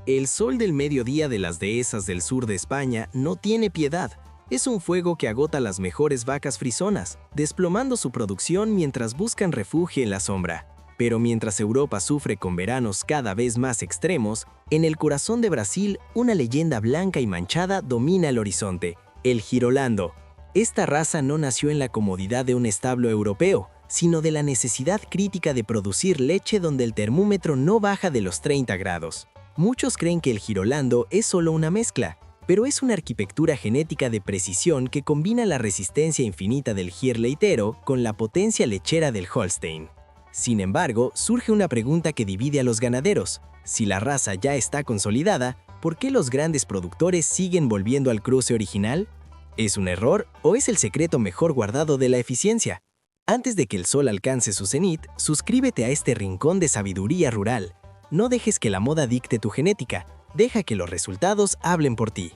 El sol del mediodía de las dehesas del sur de España no tiene piedad. Es un fuego que agota las mejores vacas frisonas, desplomando su producción mientras buscan refugio en la sombra. Pero mientras Europa sufre con veranos cada vez más extremos, en el corazón de Brasil, una leyenda blanca y manchada domina el horizonte: el girolando. Esta raza no nació en la comodidad de un establo europeo, sino de la necesidad crítica de producir leche donde el termómetro no baja de los 30 grados. Muchos creen que el girolando es solo una mezcla, pero es una arquitectura genética de precisión que combina la resistencia infinita del gir leitero con la potencia lechera del Holstein. Sin embargo, surge una pregunta que divide a los ganaderos. Si la raza ya está consolidada, ¿por qué los grandes productores siguen volviendo al cruce original? ¿Es un error o es el secreto mejor guardado de la eficiencia? Antes de que el sol alcance su cenit, suscríbete a este rincón de sabiduría rural. No dejes que la moda dicte tu genética, deja que los resultados hablen por ti.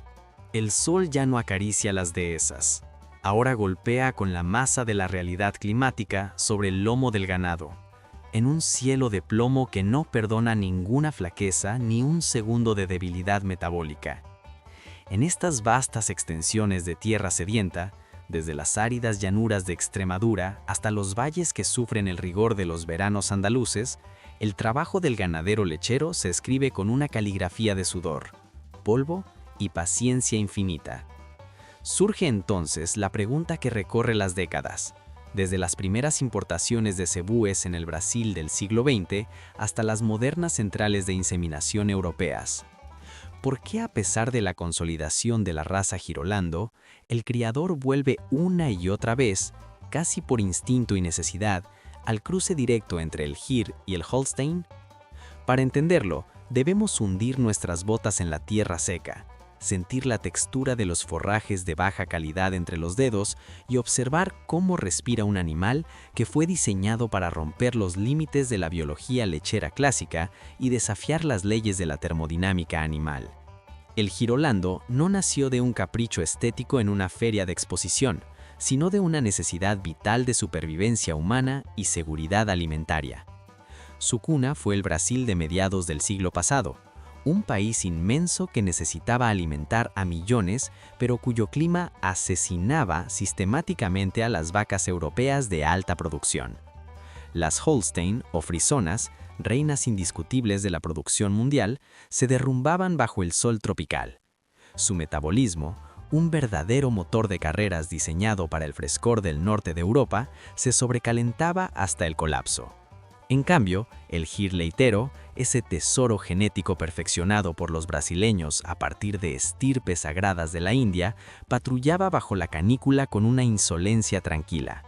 El sol ya no acaricia las dehesas. Ahora golpea con la masa de la realidad climática sobre el lomo del ganado, en un cielo de plomo que no perdona ninguna flaqueza ni un segundo de debilidad metabólica. En estas vastas extensiones de tierra sedienta, desde las áridas llanuras de Extremadura hasta los valles que sufren el rigor de los veranos andaluces, el trabajo del ganadero lechero se escribe con una caligrafía de sudor, polvo y paciencia infinita. Surge entonces la pregunta que recorre las décadas, desde las primeras importaciones de cebúes en el Brasil del siglo XX hasta las modernas centrales de inseminación europeas. ¿Por qué, a pesar de la consolidación de la raza girolando, el criador vuelve una y otra vez, casi por instinto y necesidad, al cruce directo entre el gir y el Holstein? Para entenderlo, debemos hundir nuestras botas en la tierra seca, sentir la textura de los forrajes de baja calidad entre los dedos y observar cómo respira un animal que fue diseñado para romper los límites de la biología lechera clásica y desafiar las leyes de la termodinámica animal. El girolando no nació de un capricho estético en una feria de exposición, sino de una necesidad vital de supervivencia humana y seguridad alimentaria. Su cuna fue el Brasil de mediados del siglo pasado, un país inmenso que necesitaba alimentar a millones, pero cuyo clima asesinaba sistemáticamente a las vacas europeas de alta producción. Las Holstein o frisonas, reinas indiscutibles de la producción mundial, se derrumbaban bajo el sol tropical. Su metabolismo, un verdadero motor de carreras diseñado para el frescor del norte de Europa, se sobrecalentaba hasta el colapso. En cambio, el gir leitero, ese tesoro genético perfeccionado por los brasileños a partir de estirpes sagradas de la India, patrullaba bajo la canícula con una insolencia tranquila.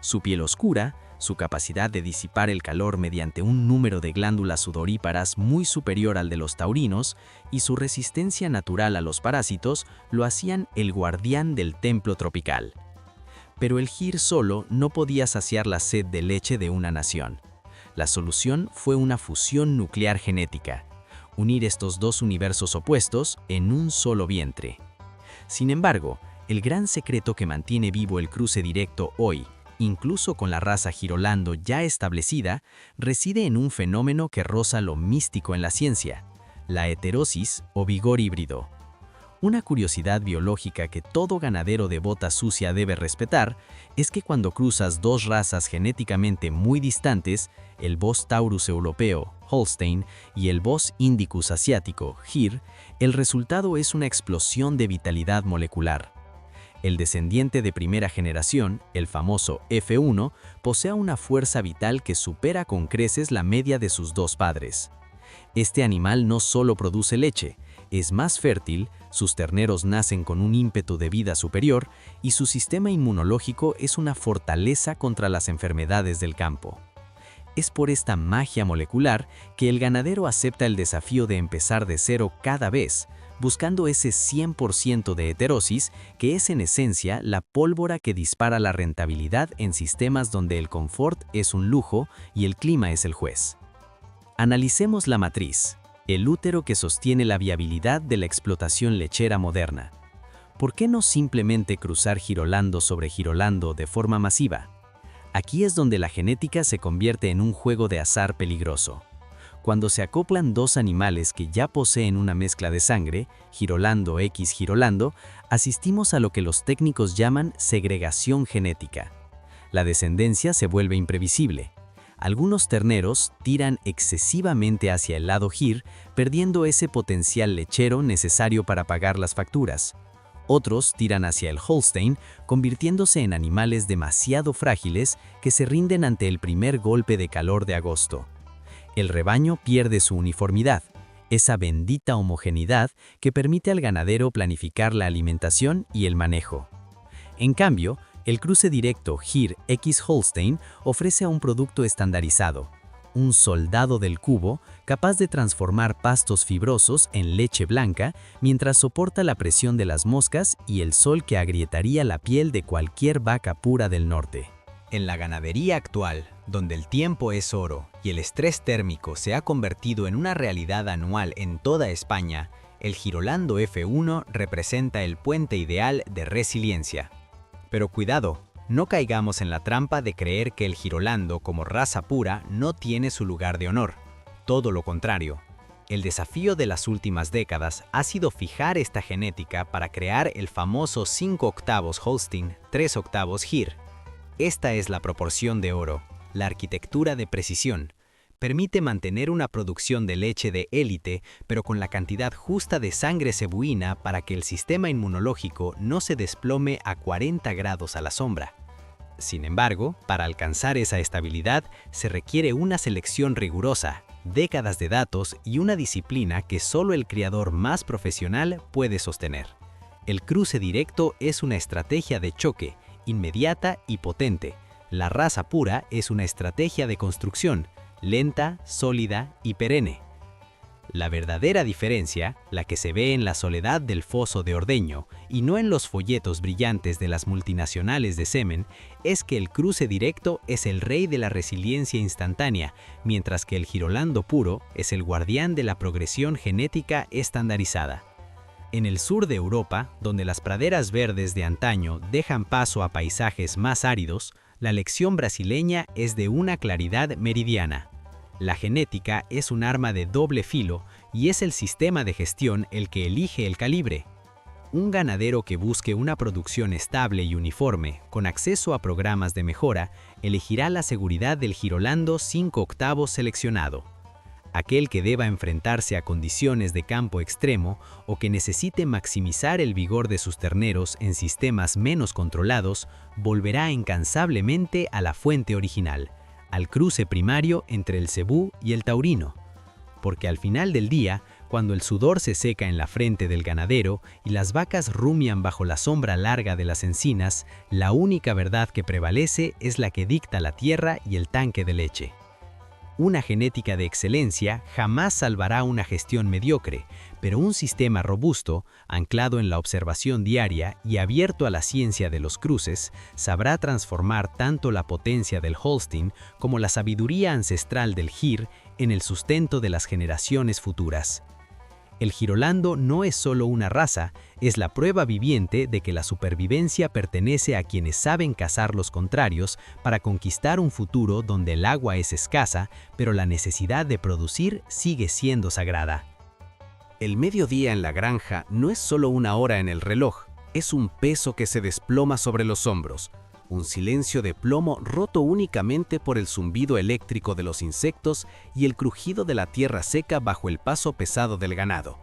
Su piel oscura, su capacidad de disipar el calor mediante un número de glándulas sudoríparas muy superior al de los taurinos y su resistencia natural a los parásitos lo hacían el guardián del templo tropical. Pero el gir solo no podía saciar la sed de leche de una nación. La solución fue una fusión nuclear genética, unir estos dos universos opuestos en un solo vientre. Sin embargo, el gran secreto que mantiene vivo el cruce directo hoy, incluso con la raza girolando ya establecida, reside en un fenómeno que roza lo místico en la ciencia: la heterosis o vigor híbrido. Una curiosidad biológica que todo ganadero de bota sucia debe respetar es que cuando cruzas dos razas genéticamente muy distantes, el Bos taurus europeo, Holstein, y el Bos indicus asiático, Gir, el resultado es una explosión de vitalidad molecular. El descendiente de primera generación, el famoso F1, posee una fuerza vital que supera con creces la media de sus dos padres. Este animal no solo produce leche, es más fértil, sus terneros nacen con un ímpetu de vida superior y su sistema inmunológico es una fortaleza contra las enfermedades del campo. Es por esta magia molecular que el ganadero acepta el desafío de empezar de cero cada vez, buscando ese 100% de heterosis que es en esencia la pólvora que dispara la rentabilidad en sistemas donde el confort es un lujo y el clima es el juez. Analicemos la matriz, el útero que sostiene la viabilidad de la explotación lechera moderna. ¿Por qué no simplemente cruzar girolando sobre girolando de forma masiva? Aquí es donde la genética se convierte en un juego de azar peligroso. Cuando se acoplan dos animales que ya poseen una mezcla de sangre, girolando x girolando, asistimos a lo que los técnicos llaman segregación genética. La descendencia se vuelve imprevisible. Algunos terneros tiran excesivamente hacia el lado Gir, perdiendo ese potencial lechero necesario para pagar las facturas. Otros tiran hacia el Holstein, convirtiéndose en animales demasiado frágiles que se rinden ante el primer golpe de calor de agosto. El rebaño pierde su uniformidad, esa bendita homogeneidad que permite al ganadero planificar la alimentación y el manejo. En cambio, el cruce directo Gir X Holstein ofrece un producto estandarizado, un soldado del cubo capaz de transformar pastos fibrosos en leche blanca mientras soporta la presión de las moscas y el sol que agrietaría la piel de cualquier vaca pura del norte. En la ganadería actual, donde el tiempo es oro y el estrés térmico se ha convertido en una realidad anual en toda España, el Girolando F1 representa el puente ideal de resiliencia. Pero cuidado, no caigamos en la trampa de creer que el Girolando como raza pura no tiene su lugar de honor. Todo lo contrario. El desafío de las últimas décadas ha sido fijar esta genética para crear el famoso 5/8 Holstein, 3/8 Gir. Esta es la proporción de oro, la arquitectura de precisión. Permite mantener una producción de leche de élite, pero con la cantidad justa de sangre cebuina para que el sistema inmunológico no se desplome a 40 grados a la sombra. Sin embargo, para alcanzar esa estabilidad se requiere una selección rigurosa, décadas de datos y una disciplina que solo el criador más profesional puede sostener. El cruce directo es una estrategia de choque, inmediata y potente. La raza pura es una estrategia de construcción, lenta, sólida y perenne. La verdadera diferencia, la que se ve en la soledad del foso de ordeño y no en los folletos brillantes de las multinacionales de semen, es que el cruce directo es el rey de la resiliencia instantánea, mientras que el Girolando puro es el guardián de la progresión genética estandarizada. En el sur de Europa, donde las praderas verdes de antaño dejan paso a paisajes más áridos, la lección brasileña es de una claridad meridiana. La genética es un arma de doble filo y es el sistema de gestión el que elige el calibre. Un ganadero que busque una producción estable y uniforme, con acceso a programas de mejora, elegirá la seguridad del Girolando 5/8 seleccionado. Aquel que deba enfrentarse a condiciones de campo extremo o que necesite maximizar el vigor de sus terneros en sistemas menos controlados, volverá incansablemente a la fuente original, al cruce primario entre el cebú y el taurino. Porque al final del día, cuando el sudor se seca en la frente del ganadero y las vacas rumian bajo la sombra larga de las encinas, la única verdad que prevalece es la que dicta la tierra y el tanque de leche. Una genética de excelencia jamás salvará una gestión mediocre, pero un sistema robusto, anclado en la observación diaria y abierto a la ciencia de los cruces, sabrá transformar tanto la potencia del Holstein como la sabiduría ancestral del Gir en el sustento de las generaciones futuras. El Girolando no es solo una raza, es la prueba viviente de que la supervivencia pertenece a quienes saben cazar los contrarios para conquistar un futuro donde el agua es escasa, pero la necesidad de producir sigue siendo sagrada. El mediodía en la granja no es solo una hora en el reloj, es un peso que se desploma sobre los hombros, un silencio de plomo roto únicamente por el zumbido eléctrico de los insectos y el crujido de la tierra seca bajo el paso pesado del ganado.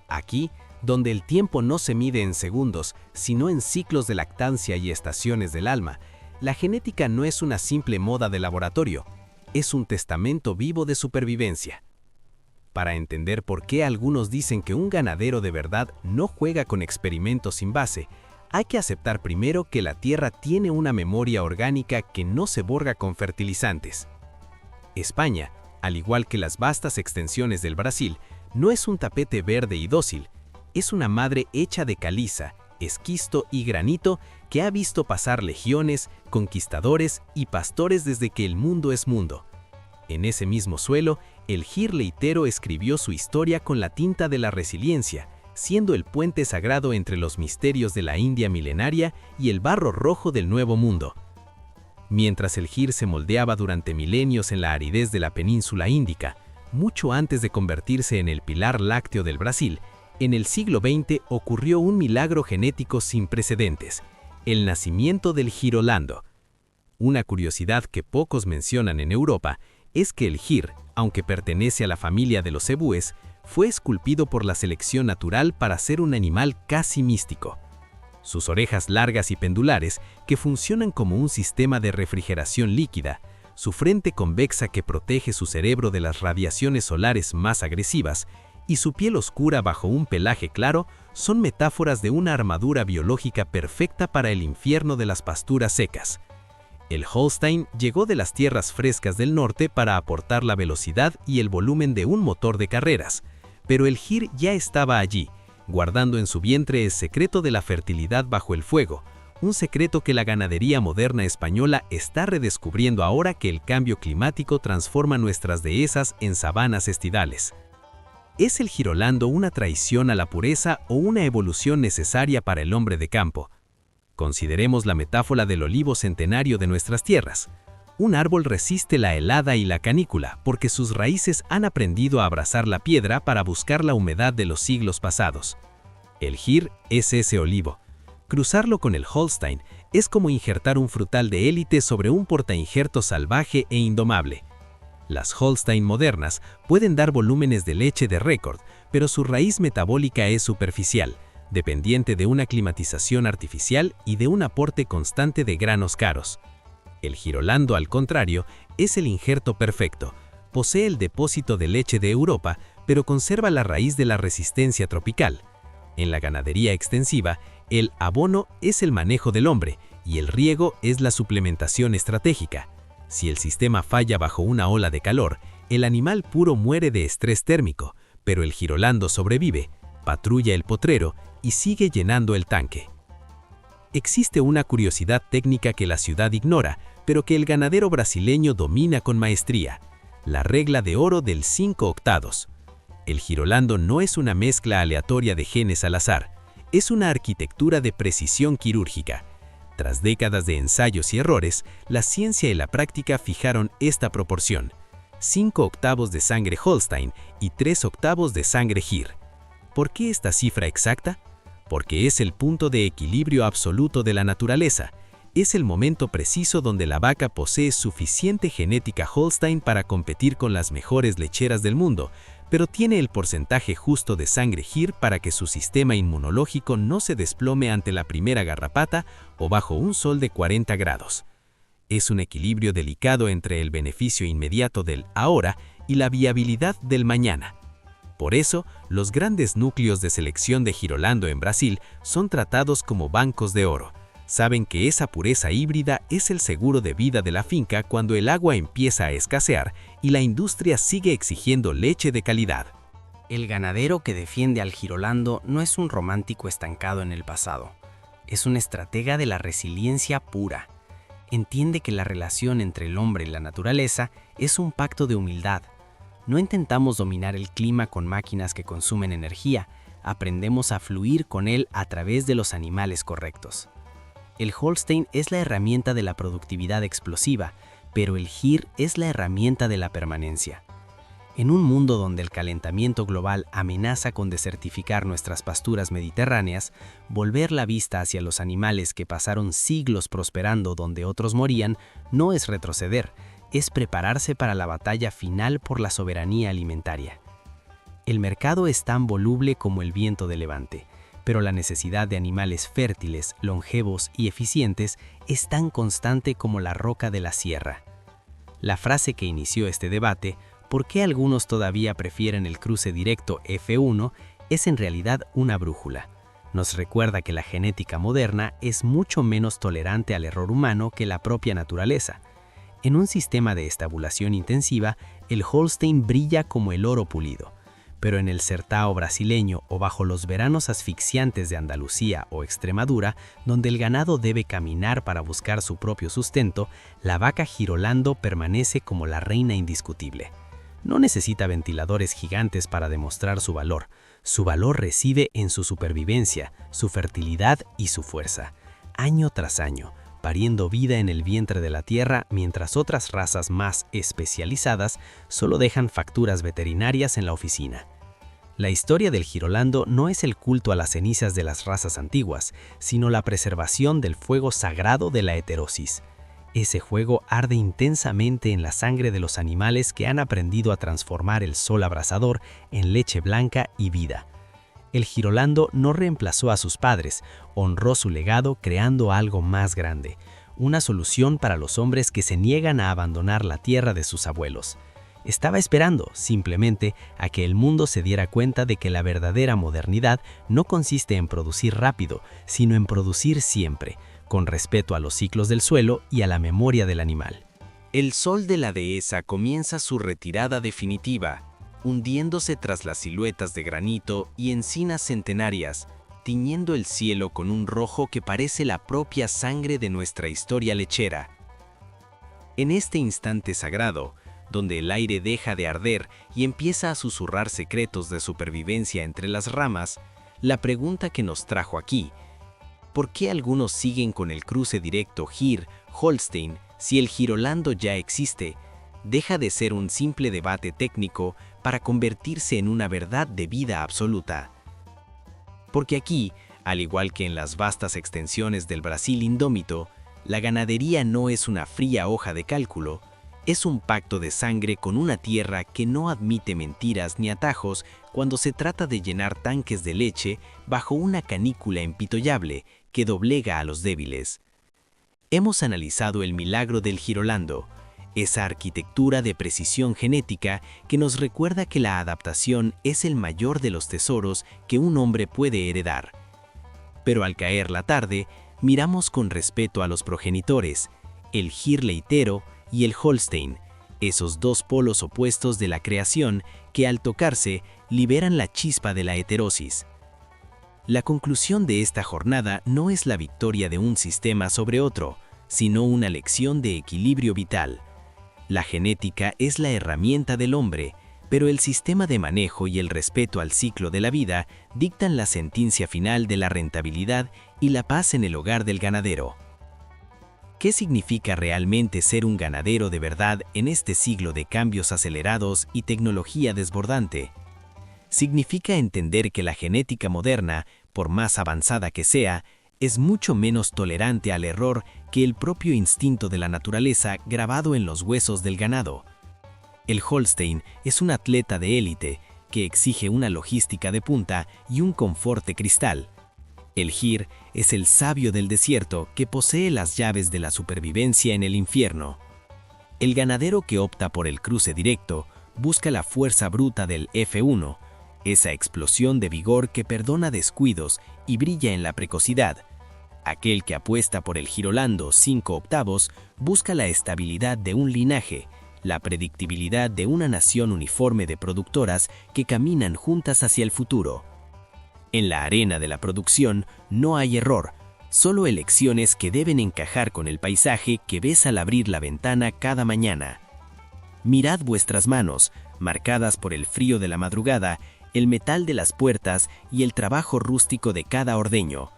Aquí, donde el tiempo no se mide en segundos, sino en ciclos de lactancia y estaciones del alma, la genética no es una simple moda de laboratorio, es un testamento vivo de supervivencia. Para entender por qué algunos dicen que un ganadero de verdad no juega con experimentos sin base, hay que aceptar primero que la tierra tiene una memoria orgánica que no se borra con fertilizantes. España, al igual que las vastas extensiones del Brasil, no es un tapete verde y dócil, es una madre hecha de caliza, esquisto y granito que ha visto pasar legiones, conquistadores y pastores desde que el mundo es mundo. En ese mismo suelo, el Gir leitero escribió su historia con la tinta de la resiliencia, siendo el puente sagrado entre los misterios de la India milenaria y el barro rojo del Nuevo Mundo. Mientras el Gir se moldeaba durante milenios en la aridez de la península índica, mucho antes de convertirse en el pilar lácteo del Brasil, en el siglo XX ocurrió un milagro genético sin precedentes, el nacimiento del girolando. Una curiosidad que pocos mencionan en Europa es que el gir, aunque pertenece a la familia de los cebúes, fue esculpido por la selección natural para ser un animal casi místico. Sus orejas largas y pendulares, que funcionan como un sistema de refrigeración líquida, su frente convexa que protege su cerebro de las radiaciones solares más agresivas, y su piel oscura bajo un pelaje claro, son metáforas de una armadura biológica perfecta para el infierno de las pasturas secas. El Holstein llegó de las tierras frescas del norte para aportar la velocidad y el volumen de un motor de carreras, pero el gir ya estaba allí, guardando en su vientre el secreto de la fertilidad bajo el fuego, un secreto que la ganadería moderna española está redescubriendo ahora que el cambio climático transforma nuestras dehesas en sabanas estidales. ¿Es el girolando una traición a la pureza o una evolución necesaria para el hombre de campo? Consideremos la metáfora del olivo centenario de nuestras tierras. Un árbol resiste la helada y la canícula porque sus raíces han aprendido a abrazar la piedra para buscar la humedad de los siglos pasados. El gir es ese olivo. Cruzarlo con el Holstein es como injertar un frutal de élite sobre un portainjertos salvaje e indomable. Las Holstein modernas pueden dar volúmenes de leche de récord, pero su raíz metabólica es superficial, dependiente de una climatización artificial y de un aporte constante de granos caros. El girolando, al contrario, es el injerto perfecto. Posee el depósito de leche de Europa, pero conserva la raíz de la resistencia tropical. En la ganadería extensiva, el abono es el manejo del hombre y el riego es la suplementación estratégica. Si el sistema falla bajo una ola de calor, el animal puro muere de estrés térmico, pero el girolando sobrevive, patrulla el potrero y sigue llenando el tanque. Existe una curiosidad técnica que la ciudad ignora, pero que el ganadero brasileño domina con maestría: la regla de oro del 5 octados. El girolando no es una mezcla aleatoria de genes al azar, es una arquitectura de precisión quirúrgica. Tras décadas de ensayos y errores, la ciencia y la práctica fijaron esta proporción: 5 octavos de sangre Holstein y 3 octavos de sangre gir. ¿Por qué esta cifra exacta? Porque es el punto de equilibrio absoluto de la naturaleza. Es el momento preciso donde la vaca posee suficiente genética Holstein para competir con las mejores lecheras del mundo, pero tiene el porcentaje justo de sangre gir para que su sistema inmunológico no se desplome ante la primera garrapata o bajo un sol de 40 grados. Es un equilibrio delicado entre el beneficio inmediato del ahora y la viabilidad del mañana. Por eso, los grandes núcleos de selección de girolando en Brasil son tratados como bancos de oro. Saben que esa pureza híbrida es el seguro de vida de la finca cuando el agua empieza a escasear y la industria sigue exigiendo leche de calidad. El ganadero que defiende al girolando no es un romántico estancado en el pasado. Es un estratega de la resiliencia pura. Entiende que la relación entre el hombre y la naturaleza es un pacto de humildad. No intentamos dominar el clima con máquinas que consumen energía, aprendemos a fluir con él a través de los animales correctos. El Holstein es la herramienta de la productividad explosiva, pero el gir es la herramienta de la permanencia. En un mundo donde el calentamiento global amenaza con desertificar nuestras pasturas mediterráneas, volver la vista hacia los animales que pasaron siglos prosperando donde otros morían no es retroceder, es prepararse para la batalla final por la soberanía alimentaria. El mercado es tan voluble como el viento de levante, pero la necesidad de animales fértiles, longevos y eficientes es tan constante como la roca de la sierra. La frase que inició este debate, ¿por qué algunos todavía prefieren el cruce directo F1?, es en realidad una brújula. Nos recuerda que la genética moderna es mucho menos tolerante al error humano que la propia naturaleza. En un sistema de estabulación intensiva, el Holstein brilla como el oro pulido. Pero en el Sertao brasileño o bajo los veranos asfixiantes de Andalucía o Extremadura, donde el ganado debe caminar para buscar su propio sustento, la vaca girolando permanece como la reina indiscutible. No necesita ventiladores gigantes para demostrar su valor. Su valor reside en su supervivencia, su fertilidad y su fuerza. Año tras año, pariendo vida en el vientre de la tierra, mientras otras razas más especializadas solo dejan facturas veterinarias en la oficina. La historia del Girolando no es el culto a las cenizas de las razas antiguas, sino la preservación del fuego sagrado de la heterosis. Ese fuego arde intensamente en la sangre de los animales que han aprendido a transformar el sol abrasador en leche blanca y vida. El Girolando no reemplazó a sus padres, honró su legado creando algo más grande, una solución para los hombres que se niegan a abandonar la tierra de sus abuelos. Estaba esperando, simplemente, a que el mundo se diera cuenta de que la verdadera modernidad no consiste en producir rápido, sino en producir siempre, con respeto a los ciclos del suelo y a la memoria del animal. El sol de la dehesa comienza su retirada definitiva, hundiéndose tras las siluetas de granito y encinas centenarias, tiñendo el cielo con un rojo que parece la propia sangre de nuestra historia lechera. En este instante sagrado, donde el aire deja de arder y empieza a susurrar secretos de supervivencia entre las ramas, la pregunta que nos trajo aquí: ¿por qué algunos siguen con el cruce directo Gir-Holstein si el Girolando ya existe? Deja de ser un simple debate técnico para convertirse en una verdad de vida absoluta. Porque aquí, al igual que en las vastas extensiones del Brasil indómito, la ganadería no es una fría hoja de cálculo, es un pacto de sangre con una tierra que no admite mentiras ni atajos cuando se trata de llenar tanques de leche bajo una canícula impitoyable que doblega a los débiles. Hemos analizado el milagro del Girolando, esa arquitectura de precisión genética que nos recuerda que la adaptación es el mayor de los tesoros que un hombre puede heredar. Pero al caer la tarde, miramos con respeto a los progenitores, el Gir leitero y el Holstein, esos dos polos opuestos de la creación que al tocarse liberan la chispa de la heterosis. La conclusión de esta jornada no es la victoria de un sistema sobre otro, sino una lección de equilibrio vital. La genética es la herramienta del hombre, pero el sistema de manejo y el respeto al ciclo de la vida dictan la sentencia final de la rentabilidad y la paz en el hogar del ganadero. ¿Qué significa realmente ser un ganadero de verdad en este siglo de cambios acelerados y tecnología desbordante? Significa entender que la genética moderna, por más avanzada que sea, es mucho menos tolerante al error que el propio instinto de la naturaleza grabado en los huesos del ganado. El Holstein es un atleta de élite que exige una logística de punta y un confort de cristal. El Gir es el sabio del desierto que posee las llaves de la supervivencia en el infierno. El ganadero que opta por el cruce directo busca la fuerza bruta del F1, esa explosión de vigor que perdona descuidos y brilla en la precocidad. Aquel que apuesta por el Girolando 5 octavos busca la estabilidad de un linaje, la predictibilidad de una nación uniforme de productoras que caminan juntas hacia el futuro. En la arena de la producción no hay error, solo elecciones que deben encajar con el paisaje que ves al abrir la ventana cada mañana. Mirad vuestras manos, marcadas por el frío de la madrugada, el metal de las puertas y el trabajo rústico de cada ordeño.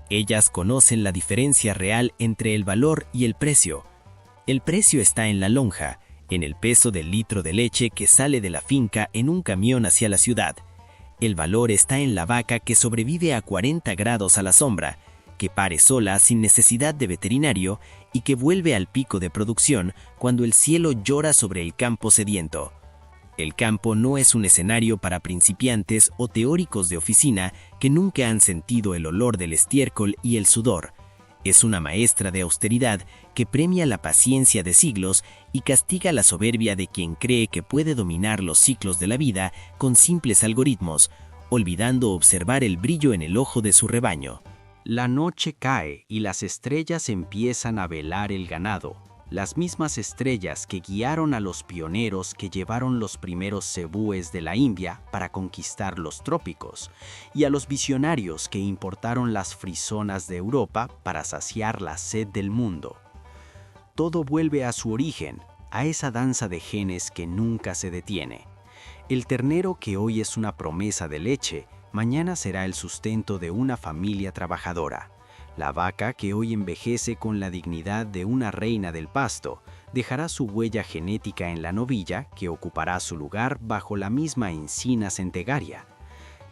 Ellas conocen la diferencia real entre el valor y el precio. El precio está en la lonja, en el peso del litro de leche que sale de la finca en un camión hacia la ciudad. El valor está en la vaca que sobrevive a 40 grados a la sombra, que pare sola sin necesidad de veterinario y que vuelve al pico de producción cuando el cielo llora sobre el campo sediento. El campo no es un escenario para principiantes o teóricos de oficina que nunca han sentido el olor del estiércol y el sudor. Es una maestra de austeridad que premia la paciencia de siglos y castiga la soberbia de quien cree que puede dominar los ciclos de la vida con simples algoritmos, olvidando observar el brillo en el ojo de su rebaño. La noche cae y las estrellas empiezan a velar el ganado, las mismas estrellas que guiaron a los pioneros que llevaron los primeros cebúes de la India para conquistar los trópicos, y a los visionarios que importaron las frisonas de Europa para saciar la sed del mundo. Todo vuelve a su origen, a esa danza de genes que nunca se detiene. El ternero que hoy es una promesa de leche, mañana será el sustento de una familia trabajadora. La vaca que hoy envejece con la dignidad de una reina del pasto, dejará su huella genética en la novilla que ocupará su lugar bajo la misma encina centenaria.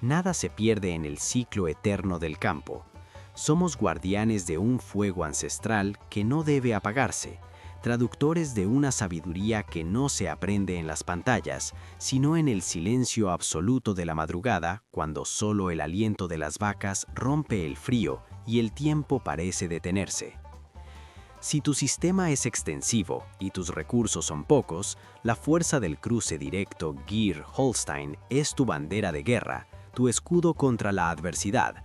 Nada se pierde en el ciclo eterno del campo. Somos guardianes de un fuego ancestral que no debe apagarse, traductores de una sabiduría que no se aprende en las pantallas, sino en el silencio absoluto de la madrugada, cuando solo el aliento de las vacas rompe el frío y el tiempo parece detenerse. Si tu sistema es extensivo y tus recursos son pocos, la fuerza del cruce directo Gyr-Holstein es tu bandera de guerra, tu escudo contra la adversidad.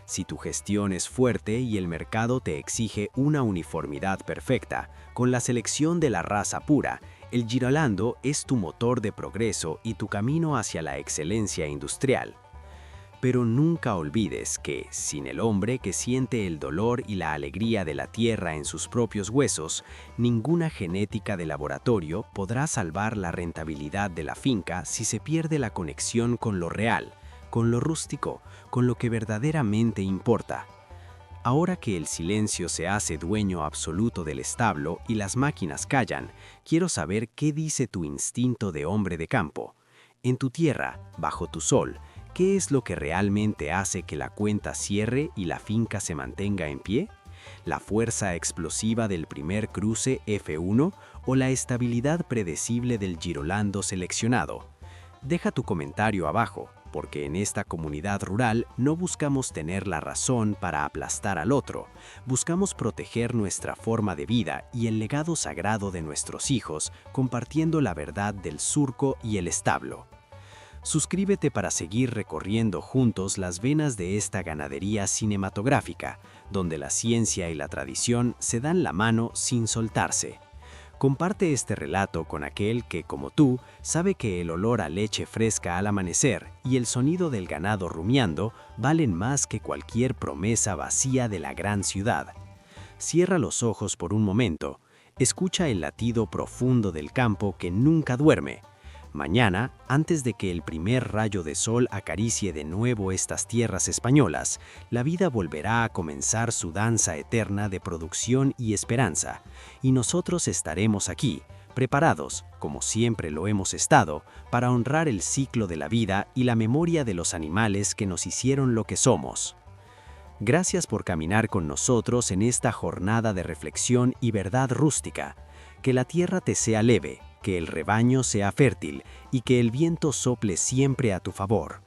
Si tu gestión es fuerte y el mercado te exige una uniformidad perfecta, con la selección de la raza pura, el Girolando es tu motor de progreso y tu camino hacia la excelencia industrial. Pero nunca olvides que, sin el hombre que siente el dolor y la alegría de la tierra en sus propios huesos, ninguna genética de laboratorio podrá salvar la rentabilidad de la finca si se pierde la conexión con lo real, con lo rústico, con lo que verdaderamente importa. Ahora que el silencio se hace dueño absoluto del establo y las máquinas callan, quiero saber qué dice tu instinto de hombre de campo. En tu tierra, bajo tu sol, ¿qué es lo que realmente hace que la cuenta cierre y la finca se mantenga en pie? ¿La fuerza explosiva del primer cruce F1 o la estabilidad predecible del Girolando seleccionado? Deja tu comentario abajo, porque en esta comunidad rural no buscamos tener la razón para aplastar al otro, buscamos proteger nuestra forma de vida y el legado sagrado de nuestros hijos, compartiendo la verdad del surco y el establo. Suscríbete para seguir recorriendo juntos las venas de esta ganadería cinematográfica, donde la ciencia y la tradición se dan la mano sin soltarse. Comparte este relato con aquel que, como tú, sabe que el olor a leche fresca al amanecer y el sonido del ganado rumiando valen más que cualquier promesa vacía de la gran ciudad. Cierra los ojos por un momento, escucha el latido profundo del campo que nunca duerme. Mañana, antes de que el primer rayo de sol acaricie de nuevo estas tierras españolas, la vida volverá a comenzar su danza eterna de producción y esperanza, y nosotros estaremos aquí, preparados, como siempre lo hemos estado, para honrar el ciclo de la vida y la memoria de los animales que nos hicieron lo que somos. Gracias por caminar con nosotros en esta jornada de reflexión y verdad rústica. Que la tierra te sea leve, que el rebaño sea fértil y que el viento sople siempre a tu favor.